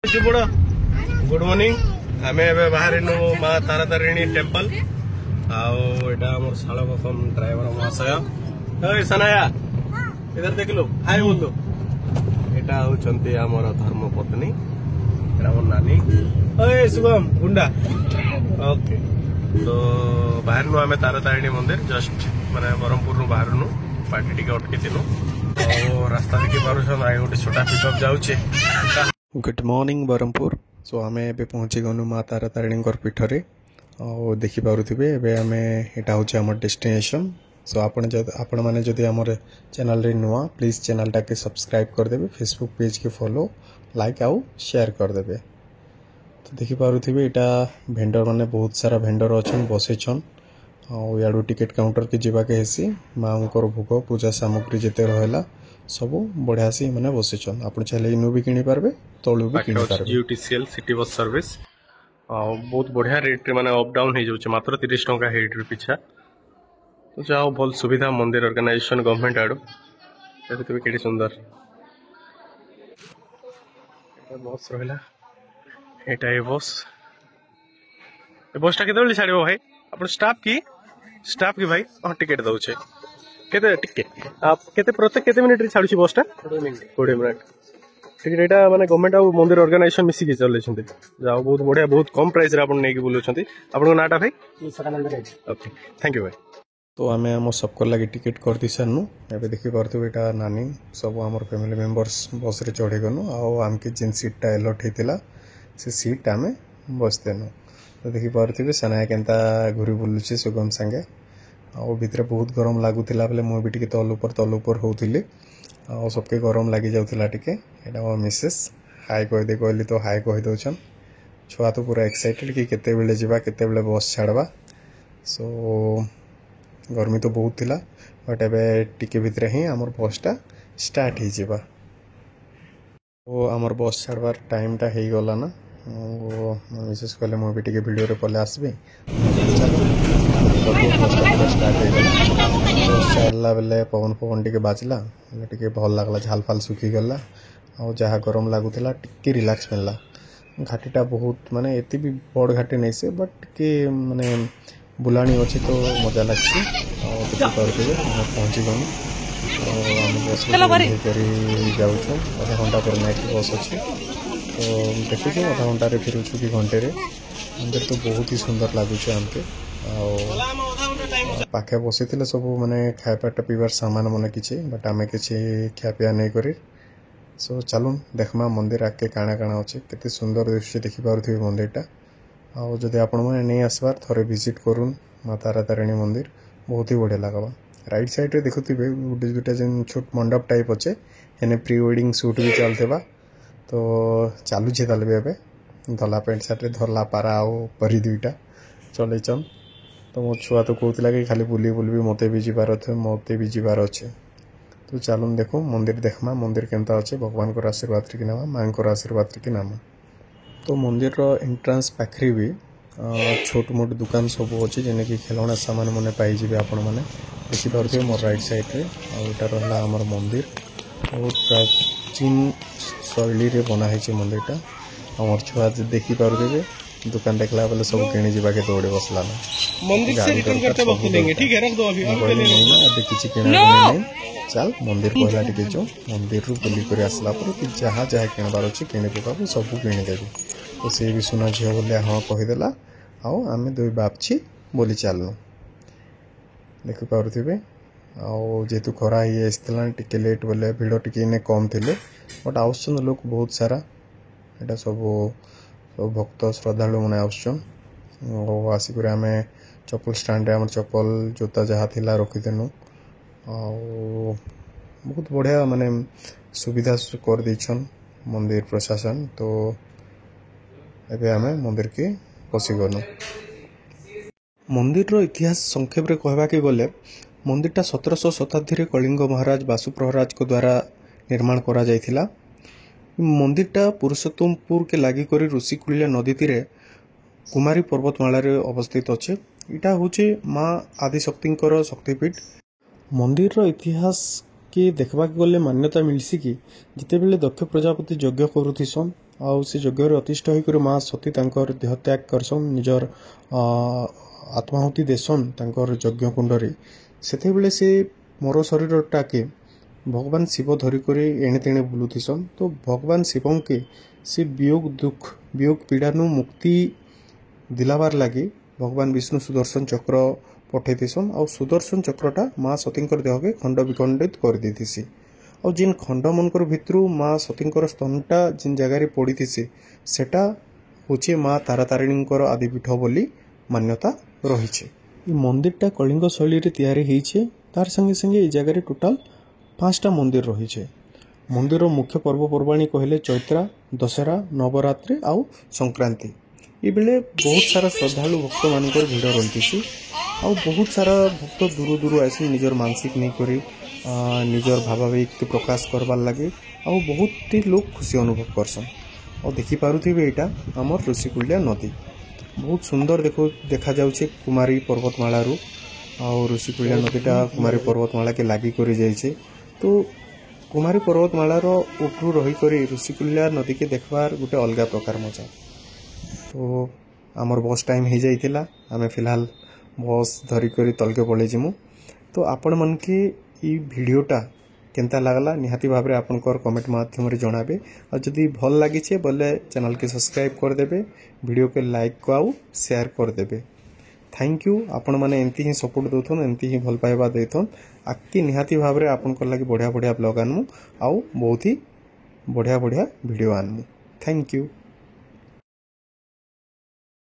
Good morning आम ए बाहर माँ तारातारिणी टेम्पल आम शाला बसम ड्राइवर महाशय सनाया इधर देख लो हाय बोल दो यहाँ हूँ आमर धर्मपत्नी मोर नानी शुभम गुंडा ओके तो बाहर आम तारातारिणी मंदिर जस्ट माने ब्रह्मपुर बाहर पार्टी टी अटकी थी रास्ता देखी पार गोटे छोटा पिकअप जाऊे गुड मॉर्निंग ब्रह्मपुर सो आम ए पहुँची गलु माँ तारातारिणी पीठरे और देखिपे आम यहाँ हूँ आम डेस्टिनेशन सो आपण मैंने जदि आम चैनल रे नुआ प्लीज चैनल टाके सब्सक्राइब करदे फेसबुक पेज के फॉलो लाइक आउ शेयर करदे तो देखिपे यहाँ भेंडर माने बहुत सारा भेंडर अच्छा बसैछन आड़ू टिकेट काउंटर के जीवाके हेसी माँ भोग पूजा सामग्री जिते रहा सब बढ़िया से मैंने बसैछन आप चाहिए इनू भी किनी पारबे तलू भी किनी पारबे यूटीसीएल सिटी बस सर्विस बहुत बढ़िया रेट माने अप डाउन हो जाउछ मात्र 30 टंका हेड पिछा तो जाओ भल सुविधा मंदिर ऑर्गेनाइजेशन गवर्नमेंट आड़ो देखते केडी सुंदर बस रहा एटा ए बसटा केते छाड़ो भाई आप स्टाफ की भाई हाँ टिकेट दौचे केते टिके आप केते प्रत्येक केते मिनिट रे छाडुची बसटा 20 मिनिट टिकेट एटा माने गवर्नमेंट आ मंदिर ऑर्गेनाइजेशन मिसी के चले छथि जाओ बहुत बढ़िया बहुत कम प्राइस रे आपण नै के बोलु छथि आपण नाटा भाई सदानंद रे ओके थैंक यू भाई तो आमे हम सबको लगे टिकेट कर दी सरनु एबे देखि परतु एटा नानी सब हमर फैमिली मेंबर्स बस रे चढ़े गनु आ हमके जिन सीट अलॉट हेतिला से सीट आमे बसतेनु तो देखि पारे सेना केन्ता घूरी बुलुचे सुगम संगे आ भितर बहुत गरम लगुला बेले मुझे टी तल ऊपर होती सबके गरम लगी जाऊला टे यहाँ मो मिसेस हाई कहदे कहली तो हाई कहीदौन छुआ तो पूरा एक्साइटेड कि केते बेले जीवा केते बेले बस छाड़वा सो गर्मी तो बहुत थिला बट एबे टिके भितर ही आमर बसटा स्टार्ट हो जावा तो आमर बस छाड़वार टाइमटा हो गला ना मिसेस कहले मुझे टी भिडियो पले आसबी चलला बेले पवन पवन टी बाजला टी भल लगला झाल फाल सुखी गला और जहाँ गरम लगुला टी रिलैक्स मिलला घाटीटा बहुत माने एते भी बड़ घाटी नहीं से बट के माने बुलानी अच्छी तो मजा लगे पहुँची गलु बस जाऊँ अधा घंटा पर नाइट बस अच्छी तो देखुचे अधा घंटे फिर कि घंटे मंदिर तो बहुत ही सुंदर लगुच आमके पाखे बसी सब माने खाइबाटा पीबार सामान मन कि बट आम कि खापिया नहीं करी सो चलून देखमा मंदिर आगे काଣା काଣା अच्छे केते सुंदर दृश्य देखिपे मंदिरटा आदि आपण मैंने नहीं आसबार थोड़े विजिट करूँ माँ तारातारिणी मंदिर बहुत ही बढ़िया लगवा राइट साइड रे देखुवे गोटे दुटा जेन छोट मंडप टाइप अच्छे हेने प्री वेडिंग शूट भी चलते तो चलुचे ताले धला पेंट सार्ट धला पारा परी दुईटा चलैचन तो मो छुआ तो कहला कि खाली बुली बुलबी मत भी जीवार अच्छे तो चलून देखो मंदिर देखमा मंदिर केनता अच्छे भगवान को आशीर्वाद रखी नामा माँ को आशीर्वाद रखी नामा तो मंदिर रो एंट्रांस पाखरी भी छोट मोट दुकान सब अच्छे जेने कि खेलना सामान मैंने पाइबे आपण मैंने देखिपे मोर राइट साइड रे आटा रहा आमर मंदिर बहुत प्राचीन शैली रे बनाई मंदिरटा आमर छुआ देखिपे दुकान देखला बेले सब किणी जीवा के दौड़े बसला ना मंदिर से रिटर्न करते वक्त देंगे ठीक है रख दो अभी और नहीं अभी किछि किना नहीं चल मंदिर पहला टिके जो मंदिर रु बुली कर आसला पर कि जहाँ जहाँ किणबार अच्छे किणी देबा सब किणी देबी तो से भी सुना झियो बोले हाँ कहीदेला आओ आम दुई बापछी बोली चलनु देखि पारुथिबे जेहेतु खरा ही आसला टिके लेट बोले भिड़ टिके कम थे बट आउसन लोक बहुत सारा यहाँ सब भक्त श्रद्धालु मैंने आसिक आम चप्पल स्टाण्ड आम चप्पल जोता जहाँ थिला रखीदेनु बहुत बढ़िया माने सुविधा कर देछन मंदिर प्रशासन तो एबे आमे मंदिर के पसी गनु मंदिर रो इतिहास संक्षेप रे कहबा के गले मंदिरटा 1700 शताब्दी रे कलिंग महाराज बासुप्रहराज को द्वारा निर्माण करा जायथिला मंदिरटा पुरुषोत्तमपुर के लागी करी ऋषिकुल्या नदी तीरे कुमारी पर्वतमाला रे अवस्थित अच्छे इटा हूँ माँ आदिशक्ति शक्तिपीठ मंदिर रो इतिहास कि देखा गले मान्यता मिलसी कि जिते बेले दक्ष प्रजापति यज्ञ करुथिसन आउ से यज्ञ अतिष्ठ होकर माँ सती तांकर देह त्याग करसन निजर आत्माहुति देसन तांकर यज्ञ कुंडरे सेते बेले से मोर शरीरटा के भगवान शिव धरिक एणे तेणे बुलुथिसन। तो भगवान शिव के से वियोग दुख वियोग पीड़ानु मुक्ति दिलाबार लगी भगवान विष्णु सुदर्शन चक्र पठेतीसन और सुदर्शन चक्रटा माँ सतींकर देह के खंड विखंडित कर देतीसी और जिन खंड मनकर भितरू माँ सतींकर स्तनटा जिन जगार पड़ी सेटा होचे माँ तारातारिणींकर आदिपीठ बोली मान्यता रही। मंदिरटा कलिंग शैली रे तैयारी होइछे तार संगे संगे ए जगार टोटाल 5टा मंदिर रही। मंदिर मुख्य पर्वपर्वाणी कहले चैत्रा दशहरा नवरात्रि आउ संक्रांति ये बेले बहुत सारा श्रद्धालु भक्त मानकर भिड़ रही आउ बहुत सारा भक्त दूर दूर आसी निजर मानसिक नहीं करी निजर भावावेग प्रकाश करवार लगे आउ बहुत ही लोग खुशी अनुभव करसन और देखी पारुथिबे एटा हमर ऋषिकुल्या नदी बहुत सुंदर देखा जाउछे कुमारी पर्वतमाला रु और ऋषिकुल्या नदीटा कुमारी पर्वतमाला के लागी करी जाइछे। तो कुमारी पर्वतमाला रो उपरू रही करी ऋषिकुल्या नदी के देखबार गोटे अलगा प्रकार मजा। तो आमर बस टाइम हो जाइतिला आमे फिलहाल बस धरी करी तलके पड़े जिमु। तो आपण मन के ई वीडियोटा केनता लागला निहाती भाव में आपनकर कमेंट माध्यम रे जणाबे और जदि भल लागिछे बोले चैनल के सब्सक्राइब कर देबे वीडियो के लाइक को आउ शेयर कर देबे। थैंक यू आपण माने एंती ही सपोर्ट दोथन एंती ही भल पाइबा देथन आकि निहाती भाव में आपनकर लागि बढ़िया बढ़िया ब्लॉग आनमु आउ बहुत ही बढ़िया बढ़िया वीडियो आनमु। Thank you.